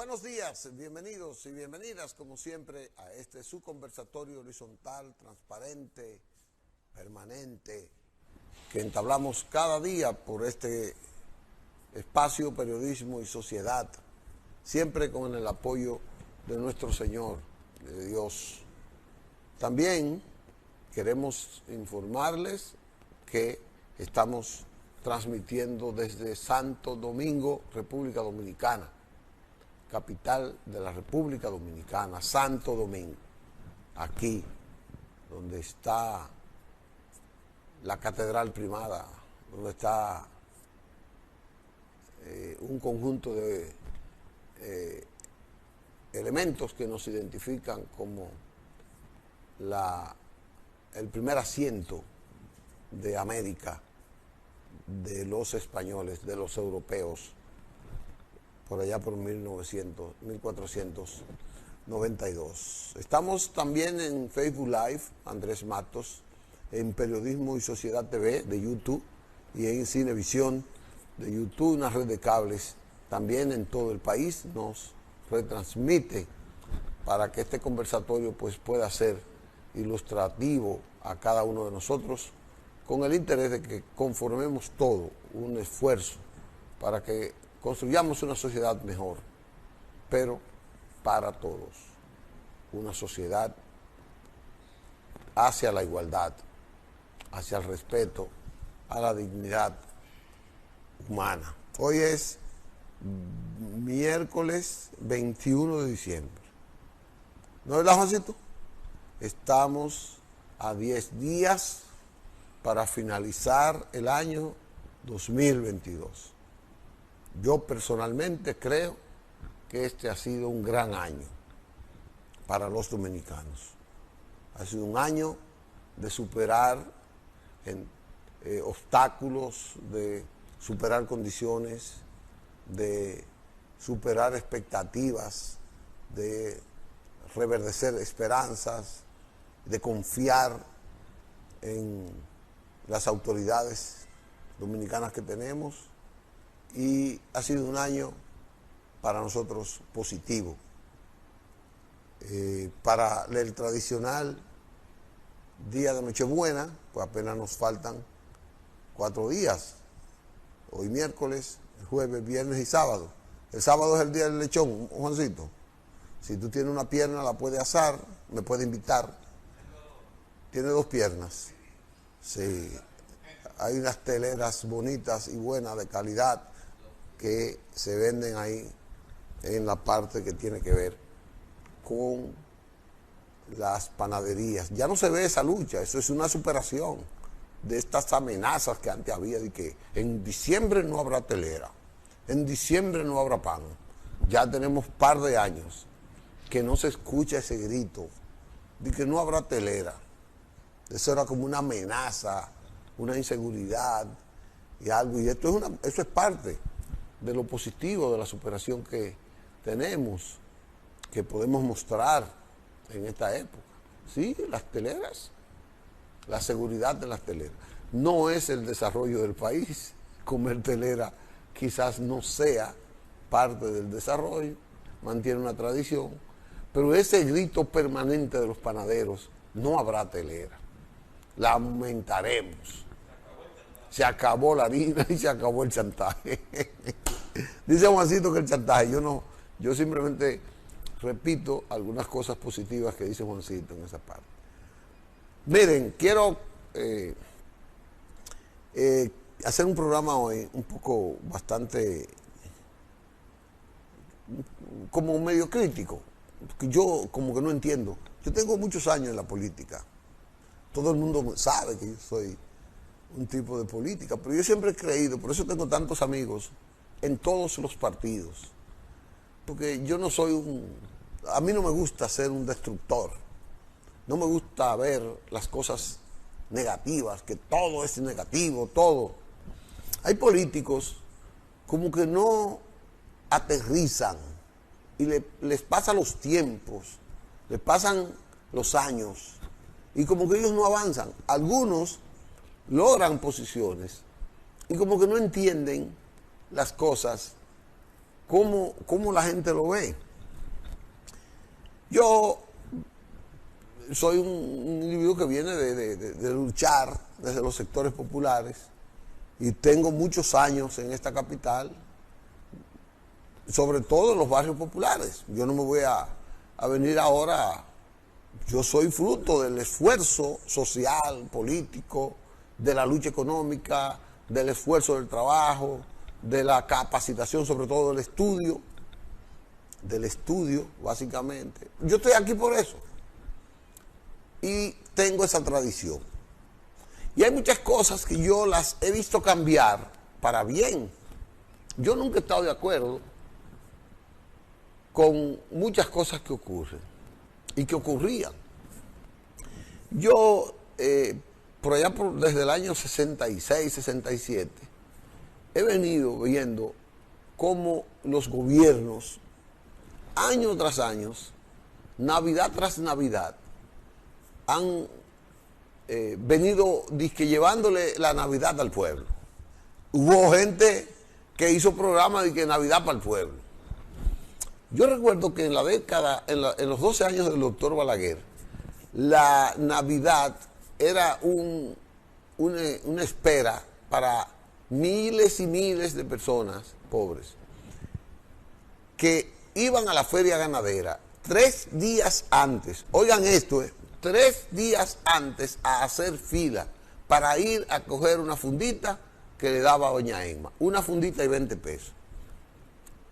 Buenos días, bienvenidos y bienvenidas como siempre a este su conversatorio horizontal, transparente, permanente, que entablamos cada día por este espacio Periodismo y Sociedad, siempre con el apoyo de nuestro Señor, de Dios. También queremos informarles que estamos transmitiendo desde Santo Domingo, República Dominicana, capital de la República Dominicana, Santo Domingo, aquí donde está la Catedral Primada, donde está un conjunto de elementos que nos identifican como el primer asiento de América, de los españoles, de los europeos, por allá por 1492. Estamos también en Facebook Live, Andrés Matos, en Periodismo y Sociedad TV de YouTube y en Cinevisión de YouTube, una red de cables también en todo el país. Nos retransmite para que este conversatorio pues pueda ser ilustrativo a cada uno de nosotros, con el interés de que conformemos todo un esfuerzo para que construyamos una sociedad mejor, pero para todos. Una sociedad hacia la igualdad, hacia el respeto, a la dignidad humana. Hoy es miércoles 21 de diciembre. ¿No es verdad, Juancito? Estamos a 10 días para finalizar el año 2022. Yo personalmente creo que este ha sido un gran año para los dominicanos. Ha sido un año de superar obstáculos, de superar condiciones, de superar expectativas, de reverdecer esperanzas, de confiar en las autoridades dominicanas que tenemos. Y ha sido un año para nosotros positivo. Para el tradicional día de Nochebuena, pues apenas nos faltan 4 días. Hoy miércoles, el jueves, viernes y sábado. El sábado es el día del lechón, Juancito. Si tú tienes una pierna, la puedes asar, me puede invitar. Tiene 2 piernas. Sí. Hay unas teleras bonitas y buenas de calidad que se venden ahí en la parte que tiene que ver con las panaderías. Ya no se ve esa lucha, eso es una superación de estas amenazas que antes había de que en diciembre no habrá telera, en diciembre no habrá pan. Ya tenemos par de años que no se escucha ese grito de que no habrá telera. Eso era como una amenaza, una inseguridad y algo, y eso es parte de lo positivo, de la superación que tenemos, que podemos mostrar en esta época. Sí, las teleras, la seguridad de las teleras. No es el desarrollo del país. Comer telera quizás no sea parte del desarrollo, mantiene una tradición, pero ese grito permanente de los panaderos, no habrá telera, la aumentaremos. Se acabó la harina y se acabó el chantaje. Dice Juancito que el chantaje, yo simplemente repito algunas cosas positivas que dice Juancito en esa parte. Miren, quiero hacer un programa hoy un poco bastante como medio crítico, porque yo como que no entiendo. Yo tengo muchos años en la política. Todo el mundo sabe que yo soy un tipo de política, pero yo siempre he creído, por eso tengo tantos amigos en todos los partidos, porque yo no soy a mí no me gusta ser un destructor, no me gusta ver las cosas negativas, que todo es negativo, todo. Hay políticos como que no aterrizan y les pasan los tiempos, les pasan los años y como que ellos no avanzan. Algunos logran posiciones y como que no entienden las cosas cómo la gente lo ve. Yo soy un individuo que viene de luchar desde los sectores populares y tengo muchos años en esta capital, sobre todo en los barrios populares. Yo no me voy a venir ahora, yo soy fruto del esfuerzo social, político, de la lucha económica, del esfuerzo del trabajo, de la capacitación, sobre todo del estudio, básicamente. Yo estoy aquí por eso. Y tengo esa tradición. Y hay muchas cosas que yo las he visto cambiar para bien. Yo nunca he estado de acuerdo con muchas cosas que ocurren y que ocurrían. Yo, por allá desde el año 66, 67, he venido viendo cómo los gobiernos, año tras año, Navidad tras Navidad, han venido llevándole la Navidad al pueblo. Hubo gente que hizo programas de que Navidad para el pueblo. Yo recuerdo que en la década, en los 12 años del doctor Balaguer, la Navidad era una espera para miles y miles de personas pobres que iban a la feria ganadera 3 días antes, oigan esto, 3 días antes a hacer fila para ir a coger una fundita que le daba a doña Emma, una fundita y 20 pesos.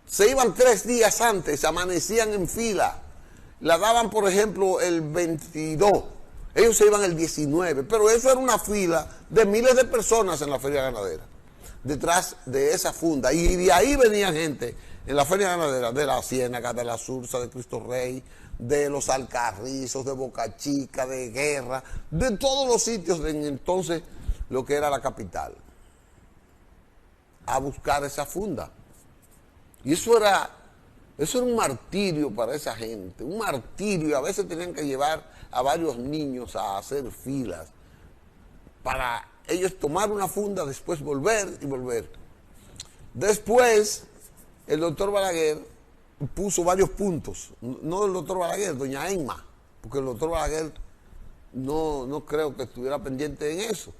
Se iban 3 días antes, amanecían en fila, la daban por ejemplo el 22, ellos se iban el 19, pero eso era una fila de miles de personas en la feria ganadera, detrás de esa funda, y de ahí venía gente en la feria ganadera, de la Ciénaga, de la Sursa, de Cristo Rey, de los Alcarrizos, de Boca Chica, de Guerra, de todos los sitios de entonces lo que era la capital, a buscar esa funda. Y eso era un martirio para esa gente, un martirio. A veces tenían que llevar a varios niños a hacer filas para ellos tomar una funda, después volver y volver. Después, el doctor Balaguer puso varios puntos, no el doctor Balaguer, doña Emma, porque el doctor Balaguer no creo que estuviera pendiente en eso.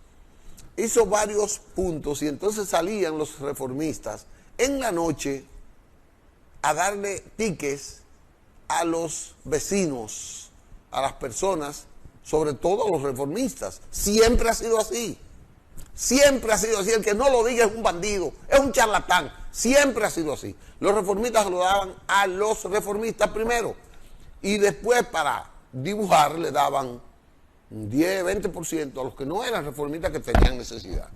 Hizo varios puntos y entonces salían los reformistas en la noche a darle tickets a los vecinos, a las personas, sobre todo a los reformistas. Siempre ha sido así. Siempre ha sido así. El que no lo diga es un bandido, es un charlatán. Siempre ha sido así. Los reformistas lo daban a los reformistas primero y después para dibujar le daban 10, 20% a los que no eran reformistas que tenían necesidad.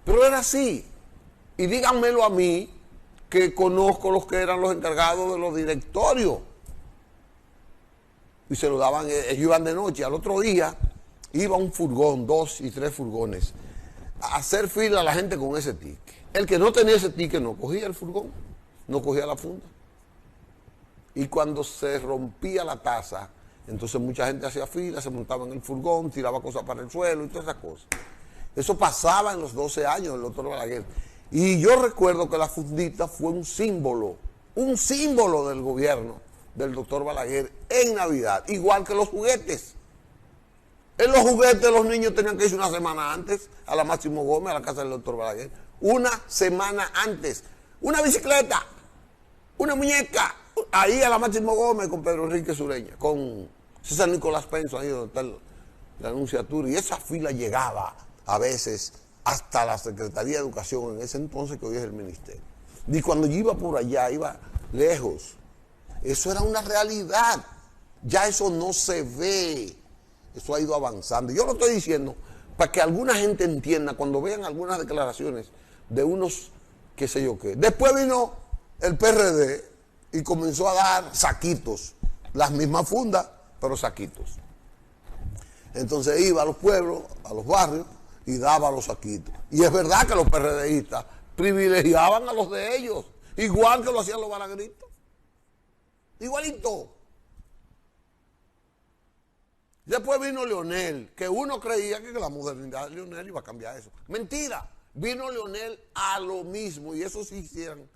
Pero era así. Y díganmelo a mí, que conozco los que eran los encargados de los directorios. Y se lo daban, ellos iban de noche. Al otro día iba un furgón, 2 y 3 furgones, a hacer fila a la gente con ese ticket. El que no tenía ese ticket no cogía el furgón, no cogía la funda. Y cuando se rompía la taza, entonces mucha gente hacía fila, se montaba en el furgón, tiraba cosas para el suelo y todas esas cosas. Eso pasaba en los 12 años del doctor Balaguer. Y yo recuerdo que la fundita fue un símbolo del gobierno del doctor Balaguer en Navidad, igual que los juguetes. En los juguetes los niños tenían que irse una semana antes a la Máximo Gómez, a la casa del doctor Balaguer. Una semana antes. Una bicicleta, una muñeca, ahí a la Máximo Gómez con Pedro Enrique Sureña, con César Nicolás Penso, ahí donde está la anunciatura. Y esa fila llegaba a veces hasta la Secretaría de Educación en ese entonces, que hoy es el Ministerio. Y cuando yo iba por allá, iba lejos. Eso era una realidad. Ya eso no se ve. Eso ha ido avanzando. Yo lo estoy diciendo para que alguna gente entienda cuando vean algunas declaraciones de unos, qué sé yo qué. Después vino el PRD y comenzó a dar saquitos. Las mismas fundas, pero saquitos. Entonces iba a los pueblos, a los barrios, y daba los saquitos. Y es verdad que los PRDistas privilegiaban a los de ellos, igual que lo hacían los balagueritos. Igualito. Después vino Leonel, que uno creía que la modernidad de Leonel iba a cambiar eso. Mentira. Vino Leonel a lo mismo, y eso sí hicieron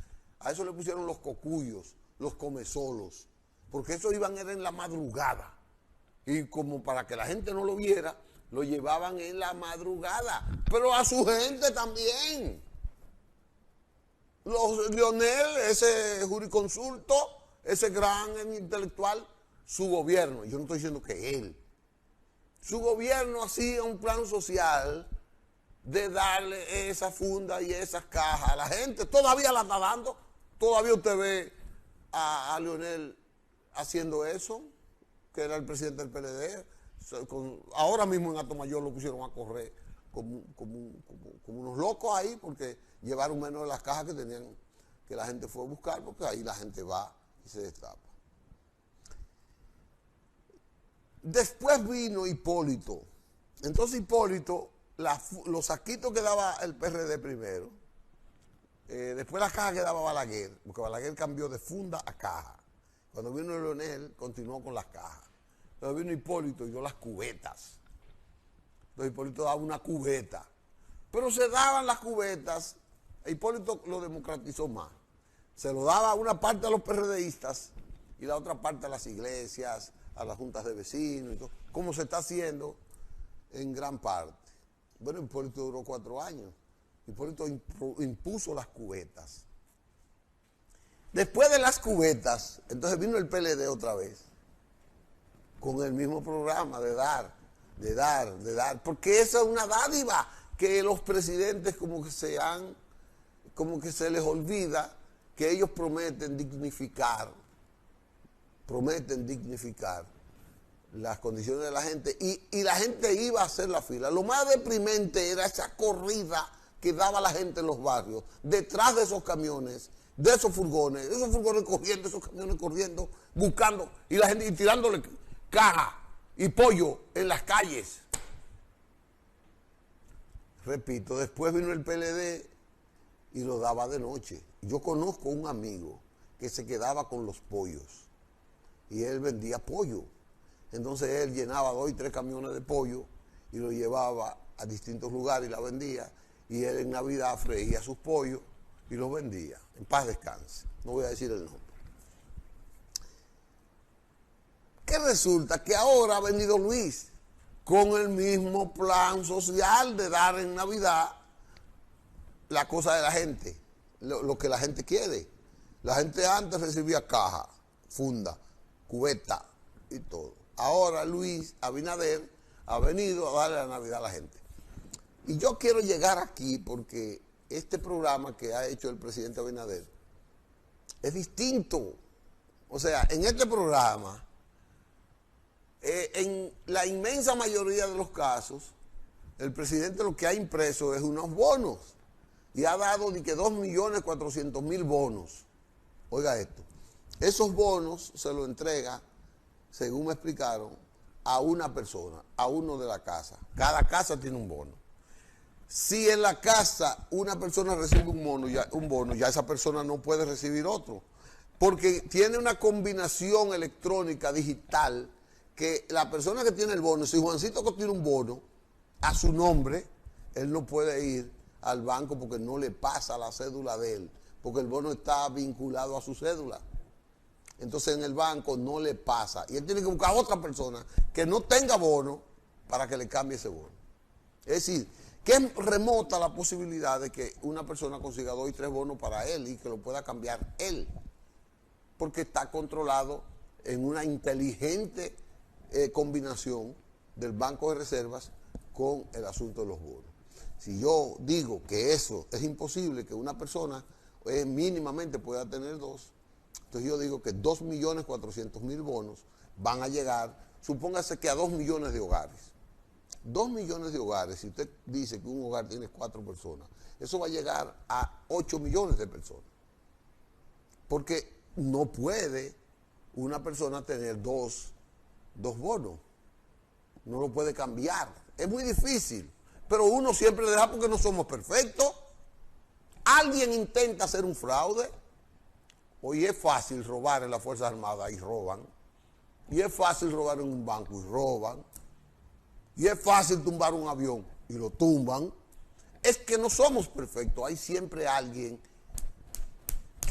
A eso le pusieron los cocuyos, los comesolos, porque eso iban era en la madrugada. Y como para que la gente no lo viera, lo llevaban en la madrugada. Pero a su gente también. Leonel, ese jurisconsulto, ese gran intelectual, su gobierno, yo no estoy diciendo que él, su gobierno hacía un plan social de darle esa funda y esas cajas a la gente. Todavía la está dando. Todavía usted ve a Leonel haciendo eso, que era el presidente del PLD. Ahora mismo en Atomayor lo pusieron a correr como unos locos ahí, porque llevaron menos de las cajas que tenían, que la gente fue a buscar, porque ahí la gente va y se destapa. Después vino Hipólito. Entonces Hipólito, los saquitos que daba el PRD primero, después las cajas que daba Balaguer, porque Balaguer cambió de funda a caja. Cuando vino Leonel, continuó con las cajas. Cuando vino Hipólito, dio las cubetas. Entonces Hipólito daba una cubeta. Pero se daban las cubetas, Hipólito lo democratizó más. Se lo daba a una parte a los PRDistas y la otra parte a las iglesias, a las juntas de vecinos, y todo, como se está haciendo en gran parte. Bueno, Hipólito duró 4 años. Hipólito impuso las cubetas. Después de las cubetas, entonces vino el PLD otra vez, con el mismo programa de dar, porque esa es una dádiva que los presidentes como que se les olvida que ellos prometen dignificar las condiciones de la gente, y la gente iba a hacer la fila. Lo más deprimente era esa corrida que daba la gente en los barrios, detrás de esos camiones, de esos furgones corriendo, esos camiones corriendo, buscando, y la gente tirándole caja y pollo en las calles. Repito, después vino el PLD y lo daba de noche. Yo conozco un amigo que se quedaba con los pollos y él vendía pollo. Entonces él llenaba 2 y 3 camiones de pollo y lo llevaba a distintos lugares y la vendía. Y él en Navidad freía sus pollos y los vendía. En paz descanse. No voy a decir el nombre. ¿Qué resulta? Que ahora ha venido Luis con el mismo plan social de dar en Navidad la cosa de la gente, lo que la gente quiere. La gente antes recibía caja, funda, cubeta y todo. Ahora Luis Abinader ha venido a darle la Navidad a la gente. Y yo quiero llegar aquí porque este programa que ha hecho el presidente Abinader es distinto. O sea, en este programa, en la inmensa mayoría de los casos, el presidente lo que ha impreso es unos bonos. Y ha dado de que 2.400.000 bonos. Oiga esto. Esos bonos se lo entrega, según me explicaron, a una persona, a uno de la casa. Cada casa tiene un bono. Si en la casa una persona recibe un bono, ya esa persona no puede recibir otro. Porque tiene una combinación electrónica digital que la persona que tiene el bono, si Juancito que tiene un bono a su nombre, él no puede ir al banco porque no le pasa la cédula de él, porque el bono está vinculado a su cédula. Entonces en el banco no le pasa y él tiene que buscar a otra persona que no tenga bono para que le cambie ese bono. Es decir, que es remota la posibilidad de que una persona consiga 2 y 3 bonos para él y que lo pueda cambiar él, porque está controlado en una inteligente combinación del Banco de Reservas con el asunto de los bonos. Si yo digo que eso es imposible, que una persona mínimamente pueda tener 2, entonces yo digo que 2.400.000 bonos van a llegar, supóngase que a 2 millones de hogares. 2 millones de hogares, si usted dice que un hogar tiene 4 personas, eso va a llegar a 8 millones de personas. Porque no puede una persona tener dos bonos. No lo puede cambiar. Es muy difícil. Pero uno siempre le da porque no somos perfectos. Alguien intenta hacer un fraude. Hoy es fácil robar en las Fuerzas Armadas y roban. Y es fácil robar en un banco y roban. Y es fácil tumbar un avión y lo tumban. Es que no somos perfectos. Hay siempre alguien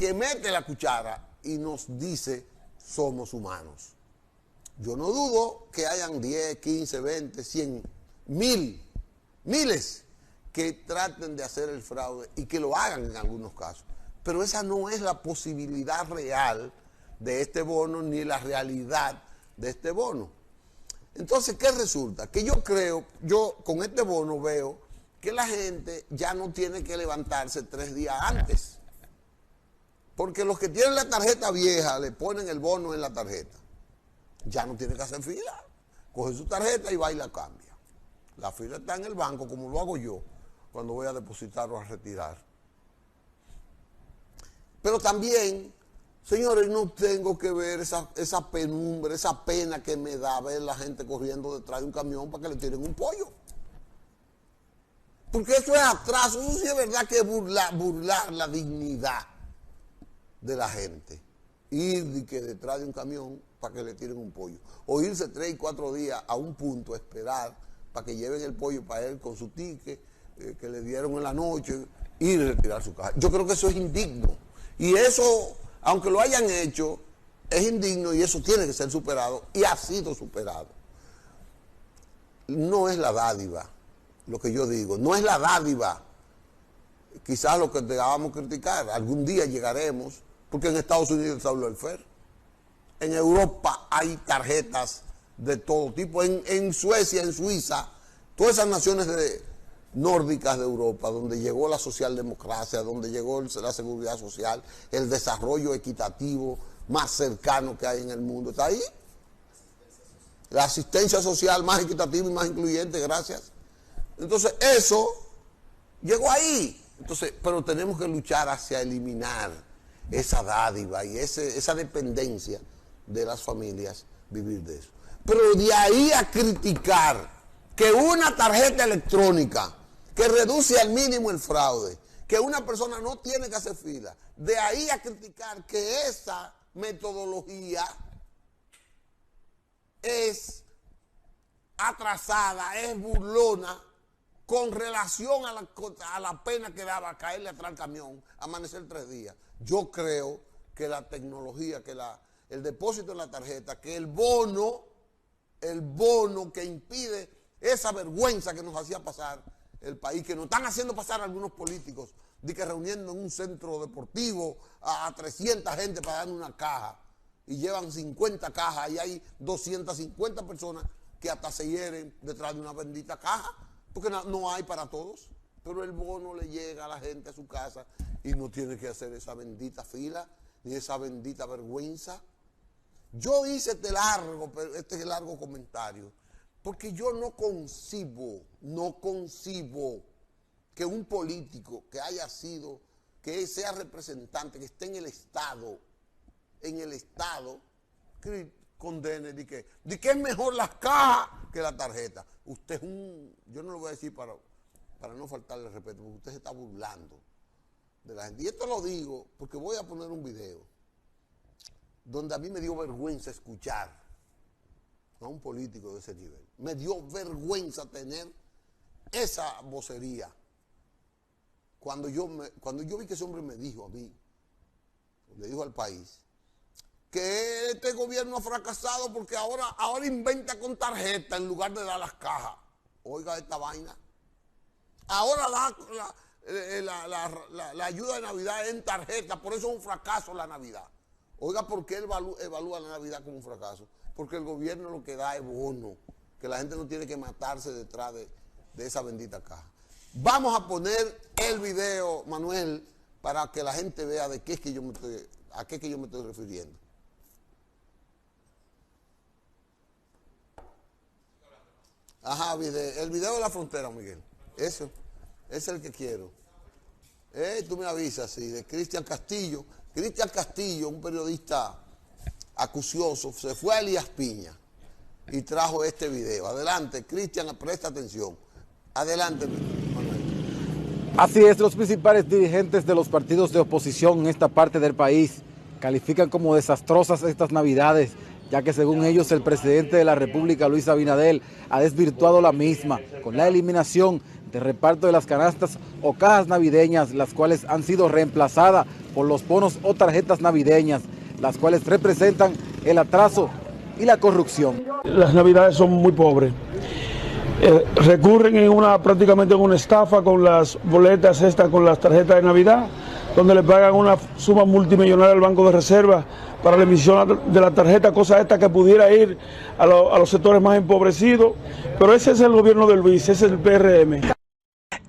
que mete la cuchara y nos dice somos humanos. Yo no dudo que hayan 10, 15, 20, 100, miles que traten de hacer el fraude y que lo hagan en algunos casos. Pero esa no es la posibilidad real de este bono ni la realidad de este bono. Entonces, ¿qué resulta? Que yo con este bono veo que la gente ya no tiene que levantarse 3 días antes. Porque los que tienen la tarjeta vieja le ponen el bono en la tarjeta. Ya no tiene que hacer fila. Coge su tarjeta y va y la cambia. La fila está en el banco, como lo hago yo cuando voy a depositar o a retirar. Pero también, señores, no tengo que ver esa penumbra, esa pena que me da ver la gente corriendo detrás de un camión para que le tiren un pollo. Porque eso es atraso, eso sí es verdad que es burlar la dignidad de la gente. Ir detrás de un camión para que le tiren un pollo. O irse 3 y 4 días a un punto a esperar para que lleven el pollo para él con su ticket que le dieron en la noche, ir y retirar su caja. Yo creo que eso es indigno. Y eso, aunque lo hayan hecho, es indigno y eso tiene que ser superado y ha sido superado. No es la dádiva, lo que yo digo, no es la dádiva. Quizás lo que debamos criticar, algún día llegaremos, porque en Estados Unidos está el welfare. En Europa hay tarjetas de todo tipo. En Suecia, en Suiza, todas esas naciones nórdicas de Europa, donde llegó la socialdemocracia, donde llegó la seguridad social, el desarrollo equitativo más cercano que hay en el mundo, está ahí. La asistencia social más equitativa y más incluyente, gracias. Entonces, eso llegó ahí. Entonces, pero tenemos que luchar hacia eliminar esa dádiva y esa dependencia de las familias, vivir de eso. Pero de ahí a criticar que una tarjeta electrónica que reduce al mínimo el fraude, que una persona no tiene que hacer fila, de ahí a criticar que esa metodología es atrasada, es burlona, con relación a la pena que daba caerle atrás al camión, amanecer 3 días. Yo creo que la tecnología, que el depósito en la tarjeta, que el bono que impide esa vergüenza que nos hacía pasar el país, que nos están haciendo pasar algunos políticos, de que reuniendo en un centro deportivo a 300 gente para dar una caja, y llevan 50 cajas, y hay 250 personas que hasta se hieren detrás de una bendita caja, porque no hay para todos, pero el bono le llega a la gente a su casa y no tiene que hacer esa bendita fila, ni esa bendita vergüenza. Yo hice este largo comentario, porque yo no concibo que un político que sea representante, que esté en el Estado, condene de que es mejor las cajas que la tarjeta. Usted es yo no lo voy a decir para no faltarle respeto, porque usted se está burlando de la gente. Y esto lo digo porque voy a poner un video donde a mí me dio vergüenza escuchar a un político de ese nivel. Me dio vergüenza tener esa vocería. Cuando yo vi que ese hombre me dijo a mí, le dijo al país, que este gobierno ha fracasado porque ahora inventa con tarjeta en lugar de dar las cajas. Oiga esta vaina. Ahora da la ayuda de Navidad en tarjeta, por eso es un fracaso la Navidad. Oiga, ¿por qué él evalúa la Navidad como un fracaso? Porque el gobierno lo que da es bono, que la gente no tiene que matarse detrás de esa bendita caja. Vamos a poner el video, Manuel, para que la gente vea a qué es que yo me estoy refiriendo. Ajá, el video de la frontera, Miguel. Eso, es el que quiero. Tú me avisas, sí, de Cristian Castillo. Cristian Castillo, un periodista acucioso, se fue a Elías Piña y trajo este video. Adelante, Cristian, presta atención. Adelante, Manuel. Así es, los principales dirigentes de los partidos de oposición en esta parte del país califican como desastrosas estas Navidades, ya que según ellos el presidente de la República, Luis Abinader, ha desvirtuado la misma con la eliminación de reparto de las canastas o cajas navideñas, las cuales han sido reemplazadas por los bonos o tarjetas navideñas, las cuales representan el atraso y la corrupción. Las navidades son muy pobres. Recurren prácticamente en una estafa con las boletas estas, con las tarjetas de Navidad, donde le pagan una suma multimillonaria al Banco de Reserva para la emisión de la tarjeta, cosa esta que pudiera ir a los sectores más empobrecidos, pero ese es el gobierno de Luis, ese es el PRM.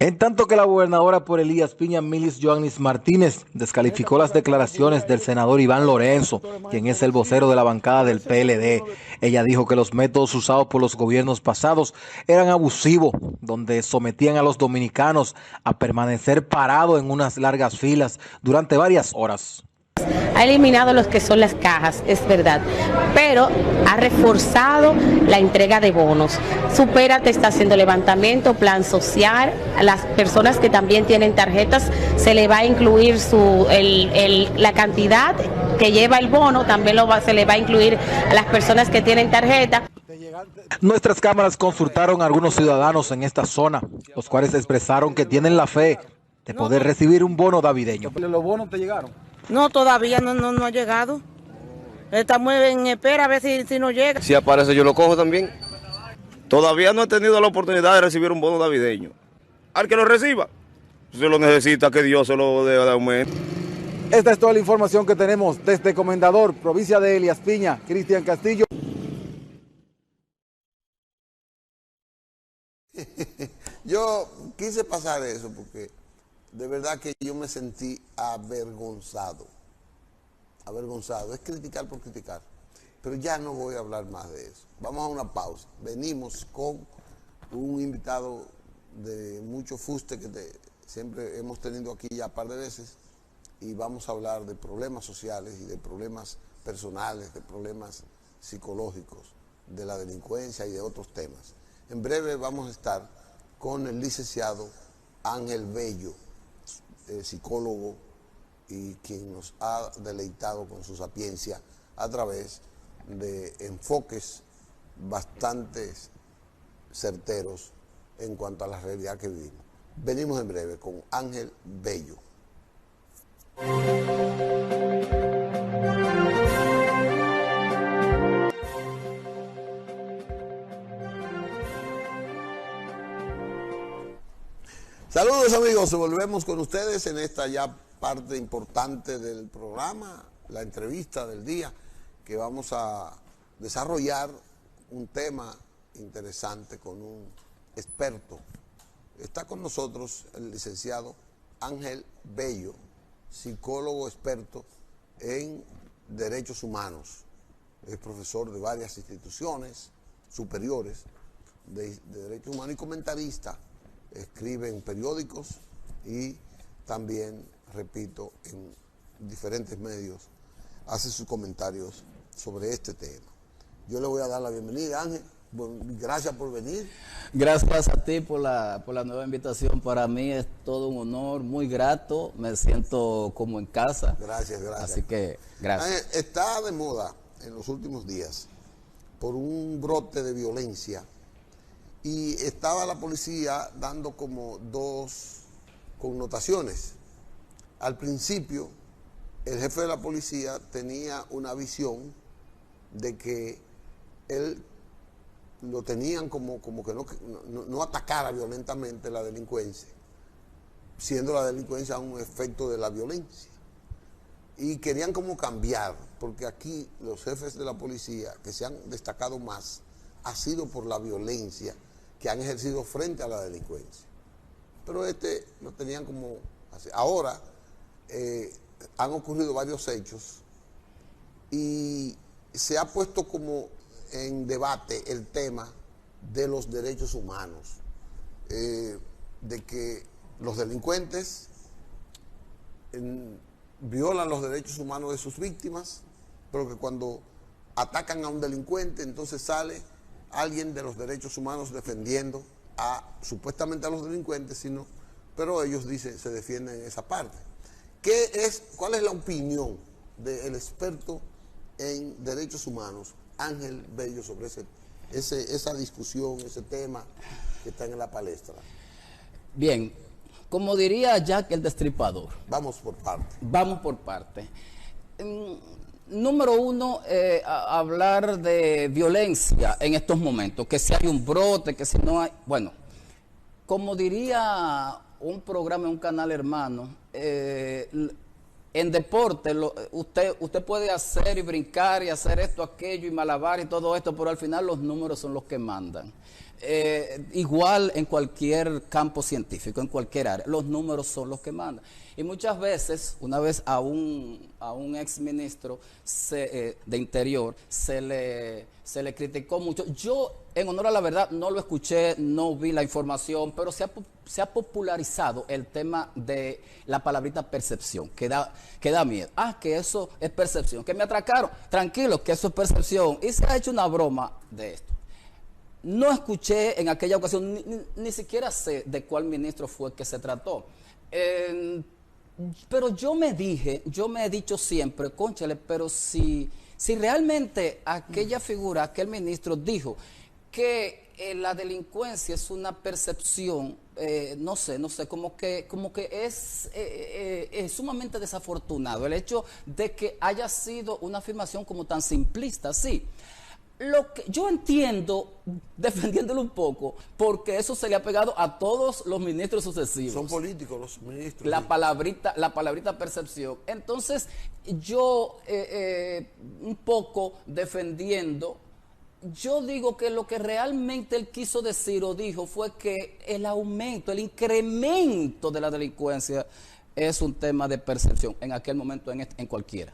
En tanto que la gobernadora por Elías Piña, Milis Joannis Martínez, descalificó las declaraciones del senador Iván Lorenzo, quien es el vocero de la bancada del PLD. Ella dijo que los métodos usados por los gobiernos pasados eran abusivos, donde sometían a los dominicanos a permanecer parados en unas largas filas durante varias horas. Ha eliminado los que son las cajas, es verdad, pero ha reforzado la entrega de bonos. Supérate está haciendo levantamiento, plan social. A las personas que también tienen tarjetas se le va a incluir la cantidad que lleva el bono, también se le va a incluir a las personas que tienen tarjeta. Nuestras cámaras consultaron a algunos ciudadanos en esta zona, los cuales expresaron que tienen la fe de poder recibir un bono navideño. ¿Los bonos te llegaron? No, todavía no ha llegado. Estamos en espera a ver si nos llega. Si aparece yo lo cojo también. Todavía no he tenido la oportunidad de recibir un bono navideño. Al que lo reciba, se lo necesita, que Dios se lo dé de aumento. Esta es toda la información que tenemos desde Comendador, provincia de Elías Piña, Cristian Castillo. Yo quise pasar eso porque de verdad que yo me sentí avergonzado. Avergonzado. Es criticar por criticar. Pero ya no voy a hablar más de eso. Vamos a una pausa. Venimos con un invitado de mucho fuste que siempre hemos tenido aquí ya un par de veces. Y vamos a hablar de problemas sociales y de problemas personales, de problemas psicológicos, de la delincuencia y de otros temas. En breve vamos a estar con el licenciado Ángel Bello, psicólogo, y quien nos ha deleitado con su sapiencia a través de enfoques bastante certeros en cuanto a la realidad que vivimos. Venimos en breve con Ángel Bello. Saludos amigos, volvemos con ustedes en esta ya parte importante del programa, la entrevista del día, que vamos a desarrollar un tema interesante con un experto. Está con nosotros el licenciado Ángel Bello, psicólogo experto en derechos humanos. Es profesor de varias instituciones superiores de derechos humanos y comentarista. Escribe en periódicos y también, repito, en diferentes medios, hace sus comentarios sobre este tema. Yo le voy a dar la bienvenida, Ángel. Gracias por venir. Gracias a ti por la nueva invitación. Para mí es todo un honor, muy grato. Me siento como en casa. Gracias, gracias. Así que, gracias. Ángel, está de moda en los últimos días por un brote de violencia. Y estaba la policía dando como dos connotaciones. Al principio, el jefe de la policía tenía una visión de que él lo tenían como que no atacara violentamente la delincuencia, siendo la delincuencia un efecto de la violencia. Y querían como cambiar, porque aquí los jefes de la policía que se han destacado más ha sido por la violencia que han ejercido frente a la delincuencia. Pero lo tenían como así. Ahora han ocurrido varios hechos y se ha puesto como en debate el tema de los derechos humanos, de que los delincuentes violan los derechos humanos de sus víctimas, pero que cuando atacan a un delincuente entonces sale alguien de los derechos humanos defendiendo supuestamente a los delincuentes, pero ellos dicen, se defienden en esa parte. ¿Cuál es la opinión del experto en derechos humanos, Ángel Bello, sobre esa discusión, ese tema que está en la palestra? Bien, como diría Jack el Destripador. Vamos por partes. Vamos por parte. Número uno, hablar de violencia en estos momentos, que si hay un brote, que si no hay... Bueno, como diría un programa en un canal hermano, en deporte usted puede hacer y brincar y hacer esto, aquello y malabar y todo esto, pero al final los números son los que mandan. Igual en cualquier campo científico, en cualquier área, los números son los que mandan. Y muchas veces, una vez a un ex ministro de Interior se le criticó mucho. Yo, en honor a la verdad, no lo escuché, no vi la información, pero se ha popularizado el tema de la palabrita percepción, que da miedo. Que eso es percepción, que me atracaron. Tranquilo, que eso es percepción. Y se ha hecho una broma de esto. No escuché en aquella ocasión, ni siquiera sé de cuál ministro fue que se trató. Pero yo me he dicho siempre, cónchale, pero si realmente aquella figura, aquel ministro dijo que la delincuencia es una percepción, no sé, como que es sumamente desafortunado el hecho de que haya sido una afirmación como tan simplista, sí. Lo que yo entiendo, defendiéndolo un poco, porque eso se le ha pegado a todos los ministros sucesivos. Son políticos los ministros. La palabrita percepción. Entonces, yo un poco defendiendo, yo digo que lo que realmente él quiso decir o dijo fue que el aumento, el incremento de la delincuencia es un tema de percepción en aquel momento, en cualquiera.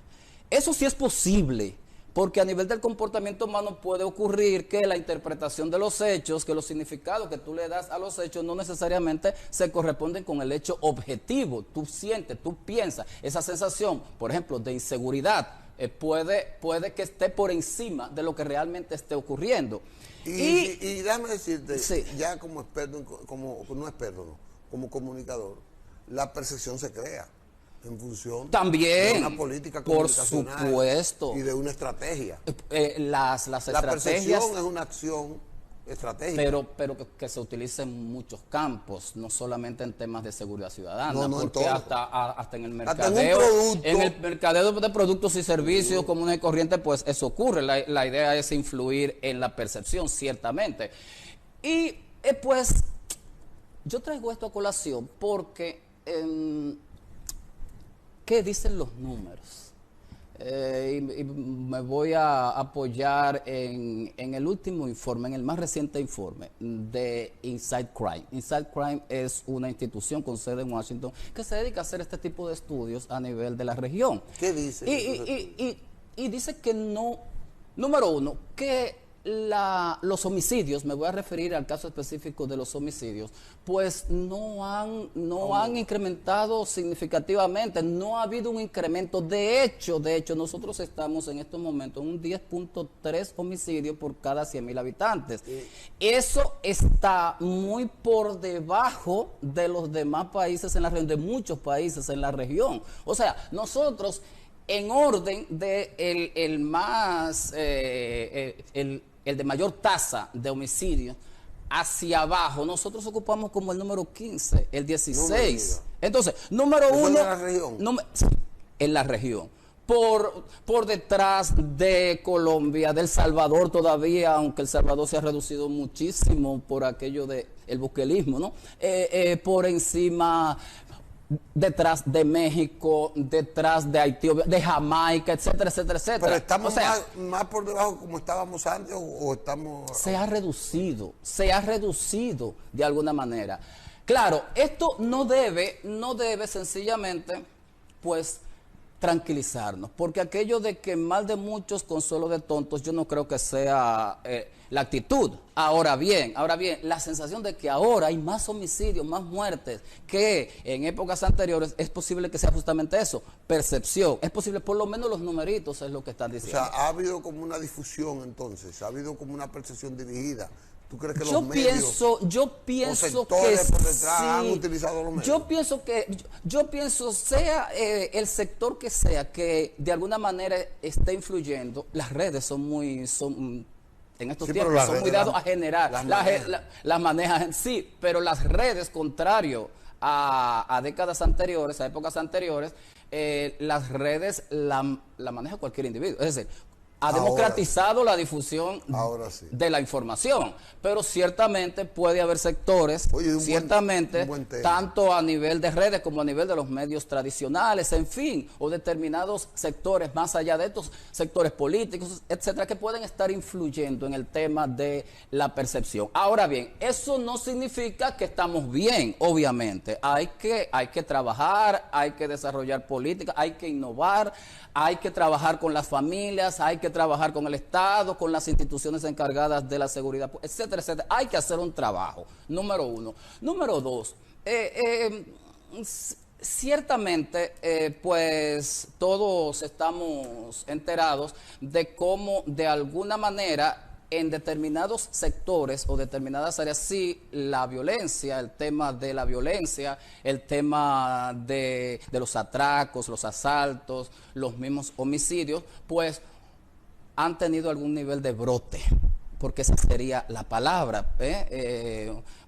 Eso sí es posible. Porque a nivel del comportamiento humano puede ocurrir que la interpretación de los hechos, que los significados que tú le das a los hechos no necesariamente se corresponden con el hecho objetivo. Tú sientes, tú piensas, esa sensación, por ejemplo, de inseguridad, puede que esté por encima de lo que realmente esté ocurriendo. Y déjame decirte, sí, ya como experto, como comunicador, la percepción se crea en función también de una política comunicacional, por supuesto, y de una estrategia. Las la estrategias, percepción es una acción estratégica, pero que se utilice en muchos campos, no solamente en temas de seguridad ciudadana, no porque hasta en el mercadeo, hasta en un producto, en el mercadeo de productos y servicios comunes y corrientes, pues eso ocurre. La idea es influir en la percepción, ciertamente. Y pues yo traigo esto a colación porque ¿qué dicen los números? Y me voy a apoyar en el último informe, en el más reciente informe de Inside Crime. Inside Crime es una institución con sede en Washington que se dedica a hacer este tipo de estudios a nivel de la región. ¿Qué dice? Y dice que no, número uno, que los homicidios, me voy a referir al caso específico de los homicidios, pues no han incrementado significativamente, no ha habido un incremento. De hecho, nosotros estamos en estos momentos en un 10.3 homicidios por cada 100.000 habitantes. Sí. Eso está muy por debajo de los demás países en la región, de muchos países en la región. O sea, nosotros, en orden de el de mayor tasa de homicidio hacia abajo, nosotros ocupamos como el número 15, el 16. Entonces, número uno, ¿en la región? En la región. Por detrás de Colombia, de El Salvador todavía, aunque El Salvador se ha reducido muchísimo por aquello del buquelismo, ¿no? Por encima, detrás de México, detrás de Haití, de Jamaica, etcétera, etcétera, etcétera. Pero estamos más por debajo como estábamos antes o estamos... Se ha reducido de alguna manera. Claro, esto no debe sencillamente, pues, tranquilizarnos, porque aquello de que mal de muchos, consuelo de tontos, yo no creo que sea la actitud. Ahora bien, la sensación de que ahora hay más homicidios, más muertes que en épocas anteriores, es posible que sea justamente eso, percepción. Es posible, por lo menos los numeritos es lo que están diciendo. O sea, ha habido como una difusión entonces, ha habido como una percepción dirigida. ¿Tú crees que yo pienso que por detrás han utilizado los medios? Yo pienso sea el sector que sea que de alguna manera esté influyendo. Las redes son en estos tiempos son muy dados a generar, las manejan, sí, pero las redes, contrario a décadas anteriores, a épocas anteriores, las redes la maneja cualquier individuo. Es decir, ha democratizado la difusión de la información, pero ciertamente puede haber sectores, ciertamente, tanto a nivel de redes como a nivel de los medios tradicionales, en fin, o determinados sectores más allá de estos sectores políticos, etcétera, que pueden estar influyendo en el tema de la percepción. Ahora bien, eso no significa que estamos bien, obviamente. Hay que trabajar, hay que desarrollar políticas, hay que innovar, hay que trabajar con las familias, hay que trabajar con el Estado, con las instituciones encargadas de la seguridad, etcétera, etcétera. Hay que hacer un trabajo, número uno. Número dos, ciertamente, pues todos estamos enterados de cómo de alguna manera en determinados sectores o determinadas áreas, sí, la violencia, el tema de la violencia, el tema de los atracos, los asaltos, los mismos homicidios, pues han tenido algún nivel de brote, porque esa sería la palabra,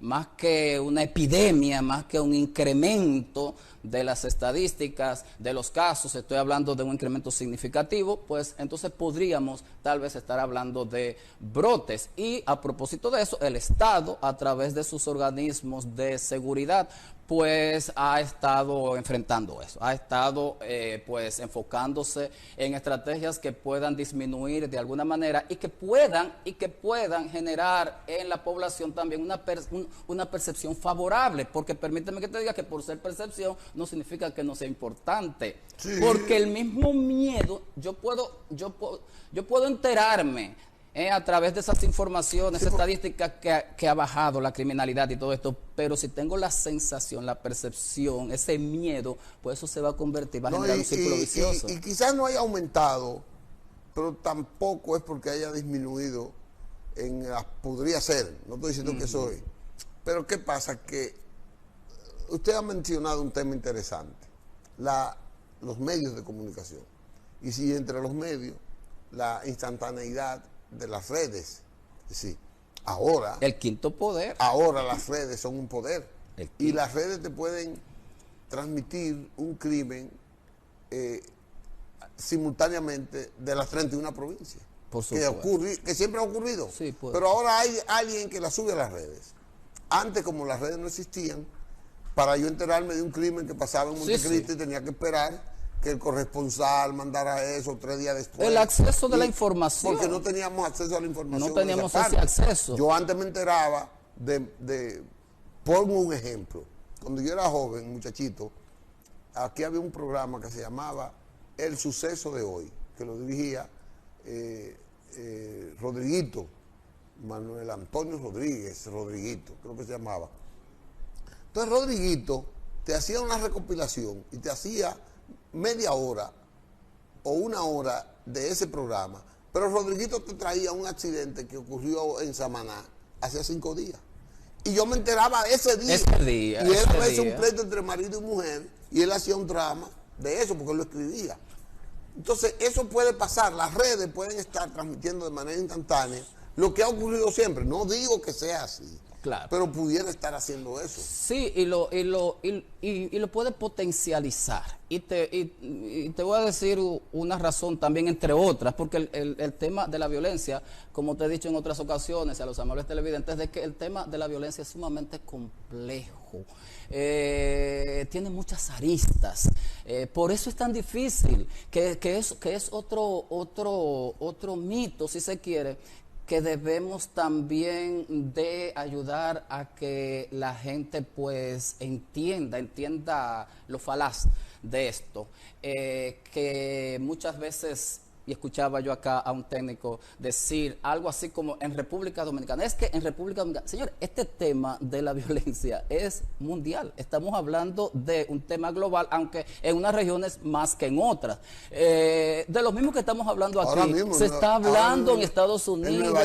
más que una epidemia, más que un incremento de las estadísticas, de los casos, estoy hablando de un incremento significativo, pues entonces podríamos tal vez estar hablando de brotes. Y a propósito de eso, el Estado, a través de sus organismos de seguridad, pues ha estado enfrentando eso, ha estado pues enfocándose en estrategias que puedan disminuir de alguna manera y que puedan generar en la población también una percepción favorable, porque permíteme que te diga que por ser percepción no significa que no sea importante, porque el mismo miedo, yo puedo enterarme a través de esas informaciones, estadísticas que ha bajado la criminalidad y todo esto, pero si tengo la sensación, la percepción, ese miedo, pues eso se va a convertir, va a generar un círculo vicioso. Y quizás no haya aumentado, pero tampoco es porque haya disminuido, podría ser, no estoy diciendo que eso es, pero ¿qué pasa? Que usted ha mencionado un tema interesante, los medios de comunicación, y si entre los medios, la instantaneidad de las redes, es decir, ahora el quinto poder, ahora las redes son un poder y las redes te pueden transmitir un crimen simultáneamente de las 31 provincias, que siempre ha ocurrido, pero ahora hay alguien que la sube a las redes. Antes, como las redes no existían, para yo enterarme de un crimen que pasaba en Montecristi, tenía que esperar que el corresponsal mandara eso 3 días después. El acceso de la información. Porque no teníamos acceso a la información. No teníamos ese acceso. Yo antes me enteraba pongo un ejemplo. Cuando yo era joven, muchachito, aquí había un programa que se llamaba El Suceso de Hoy, que lo dirigía Rodriguito, Manuel Antonio Rodriguito, creo que se llamaba. Entonces Rodriguito te hacía una recopilación y te hacía media hora o 1 hora de ese programa, pero Rodriguito te traía un accidente que ocurrió en Samaná hace 5 días y yo me enteraba ese día, y era a veces un pleito entre marido y mujer y él hacía un drama de eso porque él lo escribía. Entonces eso puede pasar, las redes pueden estar transmitiendo de manera instantánea lo que ha ocurrido siempre, no digo que sea así, claro, pero pudiera estar haciendo eso. Sí, y lo puede potencializar. Y te voy a decir una razón también, entre otras, porque el tema de la violencia, como te he dicho en otras ocasiones a los amables televidentes, de que el tema de la violencia es sumamente complejo. Tiene muchas aristas. Por eso es tan difícil, que es otro mito, si se quiere, que debemos también de ayudar a que la gente pues entienda lo falaz de esto, que muchas veces, y escuchaba yo acá a un técnico decir algo así como en República Dominicana, es que en República Dominicana, señor, este tema de la violencia es mundial, estamos hablando de un tema global, aunque en unas regiones más que en otras. De lo mismo que estamos hablando aquí, se está hablando en Estados Unidos,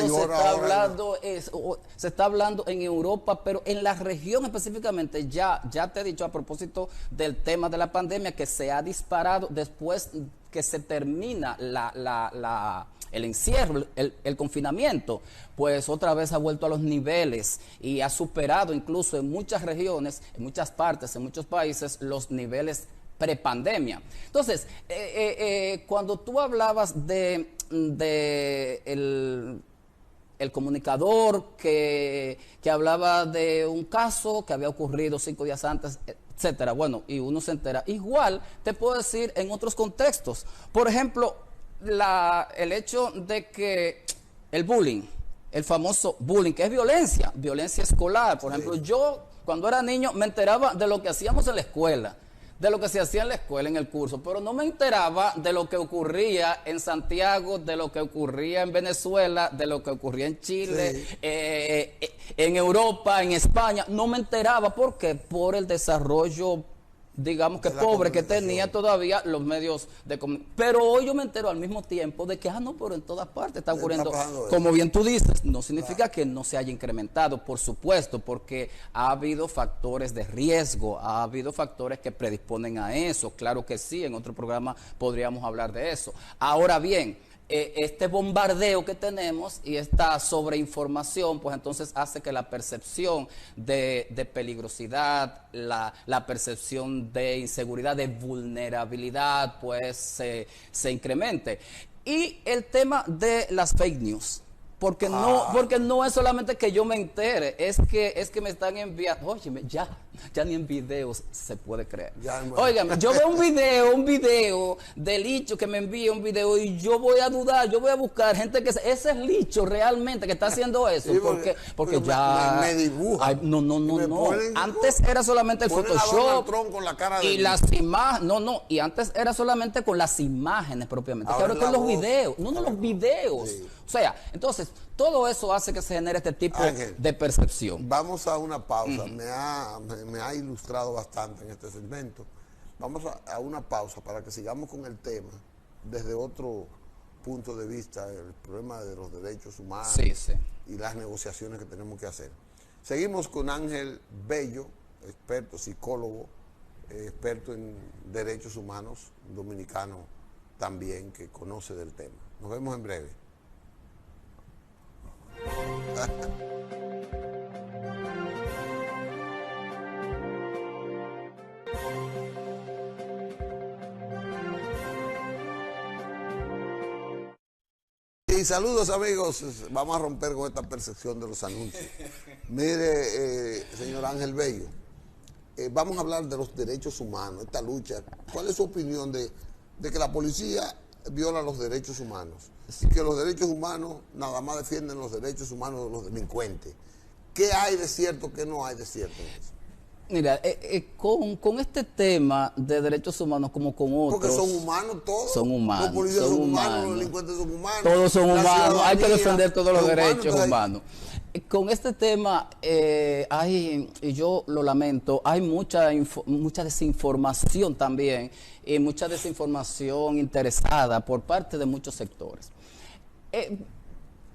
se está hablando en Europa, pero en la región específicamente, ya te he dicho a propósito del tema de la pandemia, que se ha disparado después que se termina el encierro, el confinamiento, pues otra vez ha vuelto a los niveles y ha superado incluso en muchas regiones, en muchas partes, en muchos países, los niveles prepandemia. Entonces, cuando tú hablabas de el comunicador que hablaba de un caso que había ocurrido 5 días antes, etcétera, bueno, y uno se entera. Igual te puedo decir en otros contextos. Por ejemplo, el hecho de que el bullying, el famoso bullying, que es violencia escolar. Por ejemplo, yo cuando era niño me enteraba de lo que hacíamos en la escuela, de lo que se hacía en la escuela, en el curso, pero no me enteraba de lo que ocurría en Santiago, de lo que ocurría en Venezuela, de lo que ocurría en Chile, en Europa, en España. No me enteraba, ¿por qué? Por el desarrollo, digamos que pobre que tenía todavía los medios de comunicación. Pero hoy yo me entero al mismo tiempo de que, no, pero en todas partes está ocurriendo. Como bien tú dices, no significa que no se haya incrementado, por supuesto, porque ha habido factores de riesgo, ha habido factores que predisponen a eso. Claro que sí, en otro programa podríamos hablar de eso. Ahora bien, este bombardeo que tenemos y esta sobreinformación, pues entonces hace que la percepción de peligrosidad, la percepción de inseguridad, de vulnerabilidad, pues se incremente. Y el tema de las fake news. Porque no es solamente que yo me entere, es que me están enviando, óyeme, ya ni en videos se puede creer. Óigame, yo veo un video de Licho que me envía un video y yo voy a dudar, yo voy a buscar gente que ese es Licho realmente que está haciendo eso, sí, porque ya me dibuja. Ay, no. Antes era solamente el Photoshop con la cara y las imágenes, y antes era solamente con las imágenes propiamente. Ahora con los videos, los videos. Sí. O sea, entonces, todo eso hace que se genere este tipo de percepción. Vamos a una pausa. Me ha ilustrado bastante en este segmento. Vamos a una pausa para que sigamos con el tema desde otro punto de vista, el problema de los derechos humanos y las negociaciones que tenemos que hacer. Seguimos con Ángel Bello, experto, psicólogo, experto en derechos humanos, dominicano también, que conoce del tema. Nos vemos en breve. Y saludos amigos, vamos a romper con esta percepción de los anuncios. Mire, señor Ángel Bello, vamos a hablar de los derechos humanos, esta lucha. ¿Cuál es su opinión de que la policía viola los derechos humanos? Y que los derechos humanos nada más defienden los derechos humanos de los delincuentes. ¿Qué hay de cierto, qué no hay de cierto en eso? Mira, con este tema de derechos humanos como con otros... Porque son humanos todos. Son humanos. Los policías son humanos, los delincuentes son humanos. Todos son humanos, hay que defender todos los derechos humanos. Con este tema, y yo lo lamento, hay mucha desinformación también, y mucha desinformación interesada por parte de muchos sectores.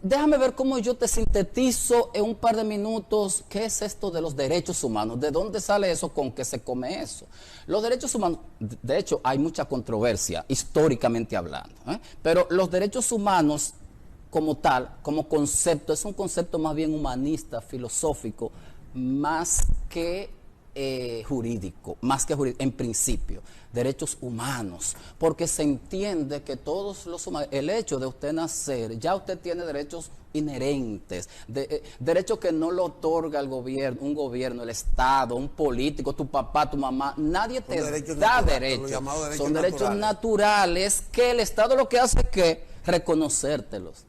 Déjame ver cómo yo te sintetizo en un par de minutos qué es esto de los derechos humanos, de dónde sale eso, con qué se come eso. Los derechos humanos, de hecho hay mucha controversia históricamente hablando, pero los derechos humanos como tal, como concepto, es un concepto más bien humanista, filosófico, más que jurídico, en principio, derechos humanos, porque se entiende que todos los humanos, el hecho de usted nacer, ya usted tiene derechos inherentes, derechos que no lo otorga el gobierno, un gobierno, el Estado, un político, tu papá, tu mamá, nadie te da derechos, son derechos naturales que el Estado lo que hace es que reconocértelos,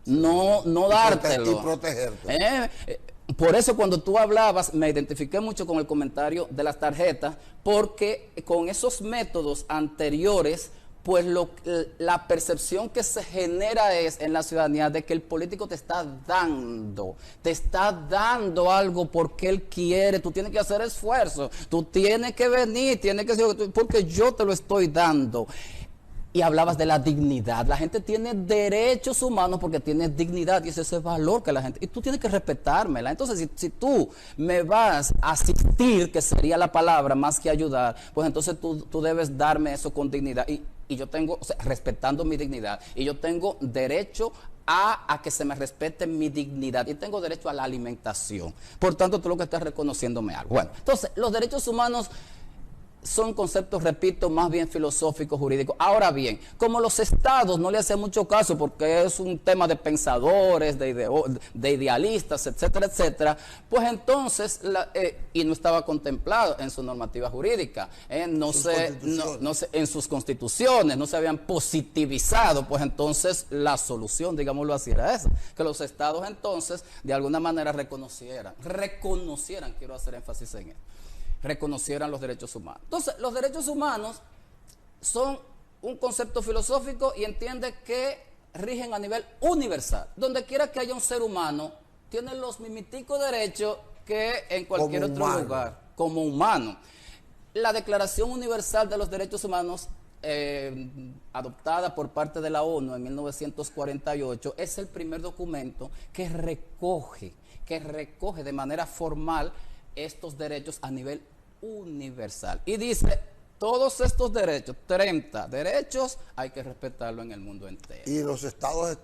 no dártelos. Y protegerte. Por eso cuando tú hablabas, me identifiqué mucho con el comentario de las tarjetas, porque con esos métodos anteriores, pues la percepción que se genera es en la ciudadanía de que el político te está dando algo porque él quiere, tú tienes que hacer esfuerzo, tú tienes que venir, porque yo te lo estoy dando. Y hablabas de la dignidad. La gente tiene derechos humanos porque tiene dignidad y ese es el valor que la gente... Y tú tienes que respetármela. Entonces, si tú me vas a asistir, que sería la palabra más que ayudar, pues entonces tú debes darme eso con dignidad. y yo tengo, o sea, respetando mi dignidad, y yo tengo derecho a que se me respete mi dignidad, y tengo derecho a la alimentación. Por tanto, tú lo que estás reconociéndome algo. Bueno, entonces, los derechos humanos son conceptos, repito, más bien filosóficos, jurídicos. Ahora bien, como los estados no le hacen mucho caso porque es un tema de pensadores, de idealistas, etcétera, etcétera, pues entonces, y no estaba contemplado en su normativa jurídica, no sé, en sus constituciones, no se habían positivizado, pues entonces la solución, digámoslo así, era esa, que los estados entonces de alguna manera reconocieran, quiero hacer énfasis en esto, reconocieran los derechos humanos. Entonces, los derechos humanos son un concepto filosófico y entiende que rigen a nivel universal. Donde quiera que haya un ser humano, tiene los mimiticos derechos que en cualquier otro lugar, como humano. La Declaración Universal de los Derechos Humanos, adoptada por parte de la ONU en 1948, es el primer documento que recoge de manera formal estos derechos a nivel universal. Y dice, todos estos derechos, 30 derechos, hay que respetarlo en el mundo entero. Y los estados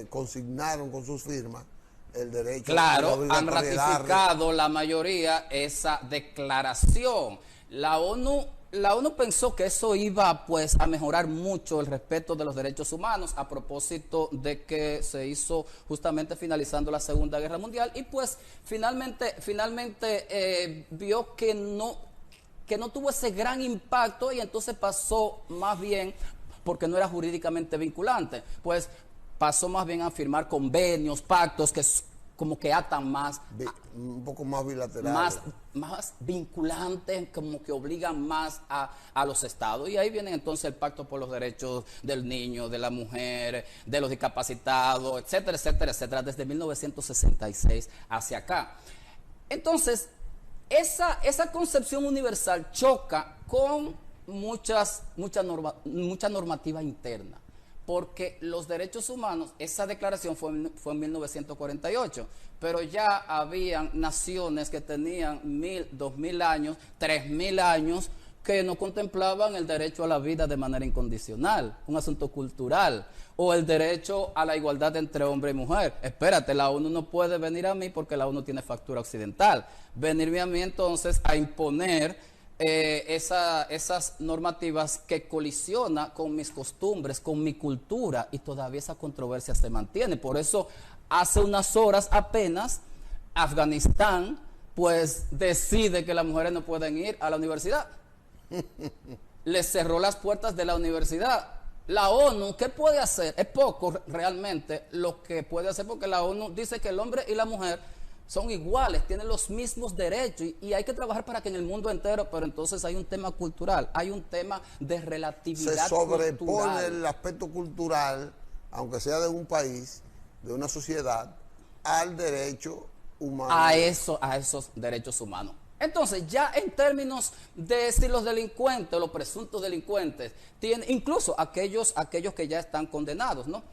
consignaron con sus firmas el derecho. Claro, han ratificado la mayoría esa declaración. La ONU pensó que eso iba pues a mejorar mucho el respeto de los derechos humanos a propósito de que se hizo justamente finalizando la Segunda Guerra Mundial, y pues finalmente vio que no tuvo ese gran impacto, y entonces pasó más bien, porque no era jurídicamente vinculante, pues pasó más bien a firmar convenios, pactos que como que atan más, un poco más bilaterales, más vinculantes, como que obligan más a los estados. Y ahí viene entonces el Pacto por los Derechos del Niño, de la Mujer, de los discapacitados, etcétera, etcétera, etcétera, desde 1966 hacia acá. Entonces, esa concepción universal choca con mucha normativa interna. Porque los derechos humanos, esa declaración fue en 1948, pero ya habían naciones que tenían 1000, 2000 años, 3000 años, que no contemplaban el derecho a la vida de manera incondicional, un asunto cultural, o el derecho a la igualdad entre hombre y mujer. Espérate, la ONU no puede venir a mí porque la ONU tiene factura occidental. Venirme a mí entonces a imponer esas normativas que colisiona con mis costumbres, con mi cultura, y todavía esa controversia se mantiene. Por eso hace unas horas apenas Afganistán pues decide que las mujeres no pueden ir a la universidad. Les cerró las puertas de la universidad. La ONU, ¿qué puede hacer? Es poco realmente lo que puede hacer, porque la ONU dice que el hombre y la mujer son iguales, tienen los mismos derechos, y hay que trabajar para que en el mundo entero, pero entonces hay un tema cultural, hay un tema de relatividad. Se sobrepone cultural. El aspecto cultural, aunque sea de un país, de una sociedad, al derecho humano. A esos derechos humanos. Entonces, ya en términos de si los delincuentes, los presuntos delincuentes, tienen, incluso aquellos que ya están condenados, ¿no?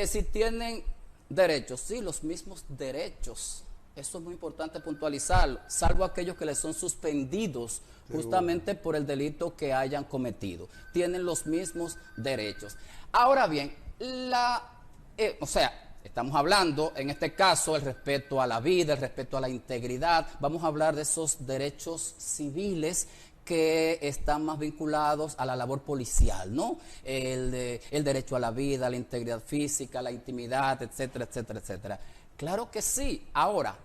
Si tienen derechos, sí, los mismos derechos. Eso es muy importante puntualizarlo, salvo aquellos que les son suspendidos justamente por el delito que hayan cometido. Tienen los mismos derechos. Ahora bien, estamos hablando, en este caso, el respeto a la vida, el respeto a la integridad. Vamos a hablar de esos derechos civiles que están más vinculados a la labor policial, ¿no? El derecho a la vida, a la integridad física, a la intimidad, etcétera, etcétera, etcétera. Claro que sí. Ahora,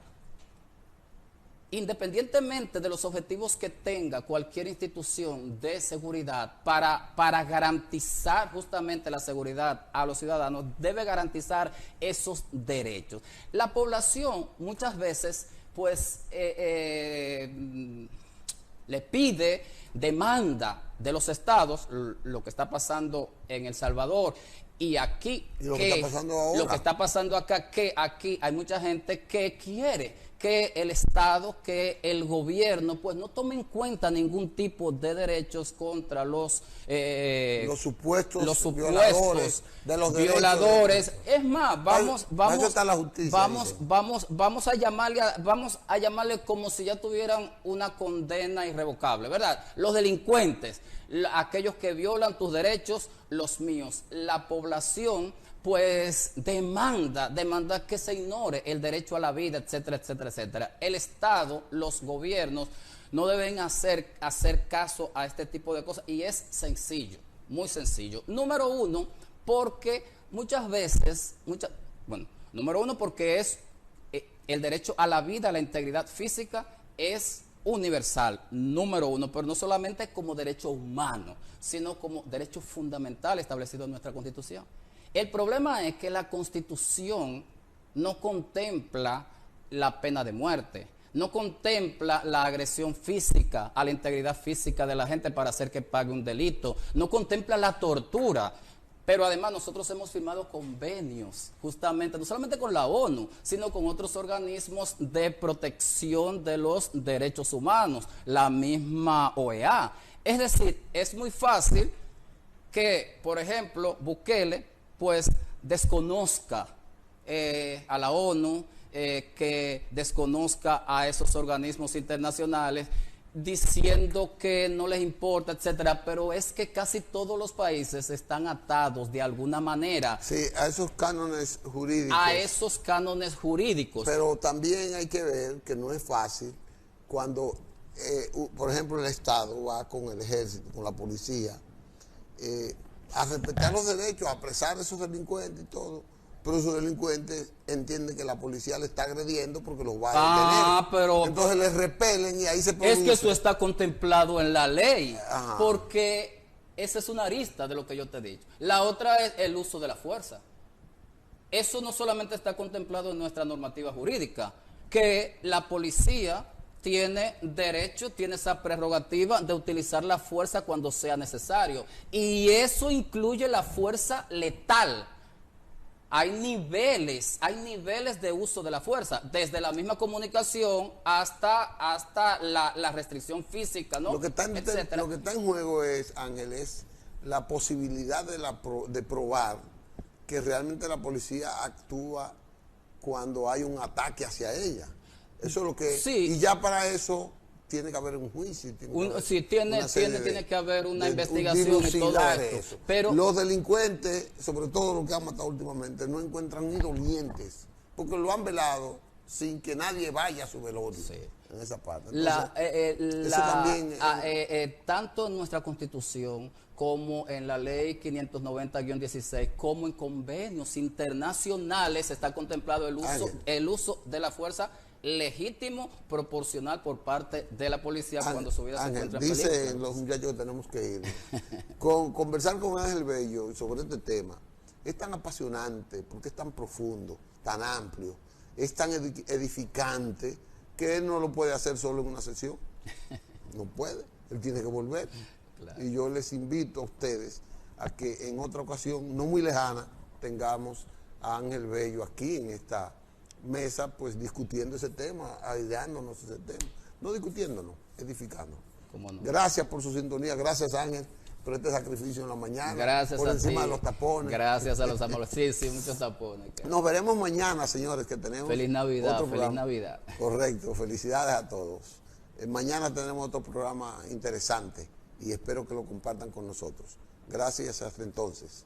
independientemente de los objetivos que tenga cualquier institución de seguridad para garantizar justamente la seguridad a los ciudadanos, debe garantizar esos derechos. La población muchas veces pues le pide, demanda de los estados, lo que está pasando en El Salvador. Y aquí, lo que está pasando ahora, lo que está pasando acá, que aquí hay mucha gente que quiere que el Estado, que el gobierno, pues no tome en cuenta ningún tipo de derechos contra los supuestos violadores de los violadores. Es más, vamos a llamarle como si ya tuvieran una condena irrevocable, ¿verdad? Los delincuentes, aquellos que violan tus derechos, los míos. La población pues demanda que se ignore el derecho a la vida, etcétera, etcétera, etcétera. El Estado, los gobiernos no deben hacer caso a este tipo de cosas, y es sencillo, muy sencillo. Número uno, porque muchas veces, número uno, porque es el derecho a la vida, a la integridad física es universal, número uno, pero no solamente como derecho humano, sino como derecho fundamental establecido en nuestra Constitución. El problema es que la Constitución no contempla la pena de muerte, no contempla la agresión física a la integridad física de la gente para hacer que pague un delito, no contempla la tortura. Pero además nosotros hemos firmado convenios, justamente, no solamente con la ONU, sino con otros organismos de protección de los derechos humanos, la misma OEA. Es decir, es muy fácil que, por ejemplo, Bukele, pues, desconozca a la ONU, que desconozca a esos organismos internacionales, diciendo que no les importa, etcétera, pero es que casi todos los países están atados de alguna manera. Sí, a esos cánones jurídicos. A esos cánones jurídicos. Pero también hay que ver que no es fácil cuando, por ejemplo, el Estado va con el ejército, con la policía, a respetar los derechos, a apresar a esos delincuentes y todo. Pero esos delincuentes entienden que la policía le está agrediendo porque los va a detener. Pero entonces les repelen y ahí se produce. Es que eso está contemplado en la ley. Ajá. Porque esa es una arista de lo que yo te he dicho. La otra es el uso de la fuerza. Eso no solamente está contemplado en nuestra normativa jurídica, que la policía tiene derecho, tiene esa prerrogativa de utilizar la fuerza cuando sea necesario. Y eso incluye la fuerza letal. Hay niveles de uso de la fuerza, desde la misma comunicación hasta la restricción física, ¿no? Lo que está en juego es, Ángel, es la posibilidad de probar que realmente la policía actúa cuando hay un ataque hacia ella. Eso es lo que... Sí. Y ya para eso tiene que haber un juicio. Tiene que haber una investigación y todo esto. Pero los delincuentes, sobre todo los que han matado últimamente, no encuentran ni dolientes, porque lo han velado sin que nadie vaya a su velorio. Sí. En esa parte. Entonces, tanto en nuestra Constitución como en la ley 590-16, como en convenios internacionales está contemplado el uso de la fuerza legítimo, proporcional por parte de la policía cuando su vida se encuentra en peligro. Dicen los muchachos que tenemos que ir. Conversar con Ángel Bello sobre este tema es tan apasionante, porque es tan profundo, tan amplio, es tan edificante, que él no lo puede hacer solo en una sesión. No puede, él tiene que volver. Claro. Y yo les invito a ustedes a que en otra ocasión, no muy lejana, tengamos a Ángel Bello aquí en esta mesa, pues discutiendo ese tema, aideándonos ese tema, no discutiéndonos, edificándonos. ¿Cómo no? Gracias por su sintonía, gracias Ángel por este sacrificio en la mañana, gracias por a encima ti. De los tapones. Gracias a los amores, sí, muchos tapones. Nos veremos mañana, señores, que tenemos Feliz Navidad, otro programa. Feliz Navidad. Correcto, felicidades a todos. Mañana tenemos otro programa interesante y espero que lo compartan con nosotros. Gracias, hasta entonces.